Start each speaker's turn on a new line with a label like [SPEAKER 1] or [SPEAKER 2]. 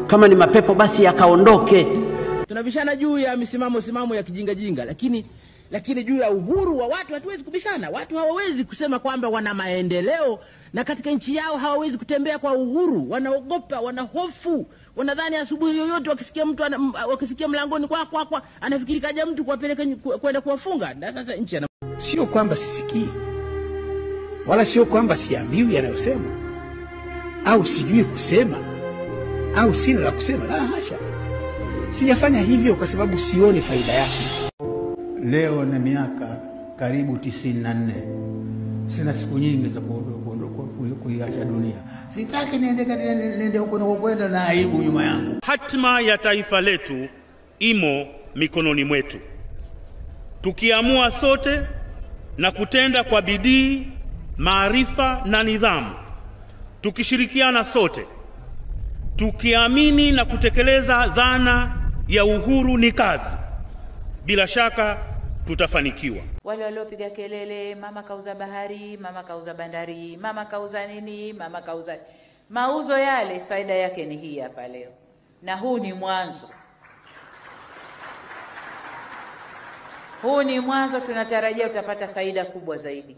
[SPEAKER 1] Kama ni mapepo basi yakaondoke.
[SPEAKER 2] Tunabishana juu ya misimamo ya kijinga, lakini juu ya uhuru wa watu hatuwezi kubishana. Watu hawawezi kusema kwamba wana maendeleo na katika nchi yao hawawezi kutembea kwa uhuru. Wanaogopa, wanahofu, wanadhani asubuhi yoyote wakisikia mlangoni kwa anafikiri kaja mtu kuwapeleka kwenda kuwafunga. Na sasa nchi
[SPEAKER 3] sio kwamba sisikii wala sio kwamba siambiwi yanayosema au sijui kusema au sina la kusema, la hasha. Sijafanya hivyo kwa sababu sioni faida yake.
[SPEAKER 4] Leo na miaka karibu 94. Sina siku nyingi za kuiacha dunia. Sitaki niende huko na kwenda na aibu nyuma yangu.
[SPEAKER 5] Hatima ya taifa letu imo mikononi mwetu. Tukiamua sote na kutenda kwa bidii, maarifa na nidhamu, tukishirikiana sote, tukiamini na kutekeleza dhana ya uhuru ni kazi, bila shaka tutafanikiwa.
[SPEAKER 6] Wale waliopiga kelele, mama kauza bahari, mama kauza bandari, mama kauza nini, mama kauza mauzo, yale faida yake ni hii hapa leo. Na huu ni mwanzo. Huu ni mwanzo, tunatarajia utapata faida kubwa zaidi.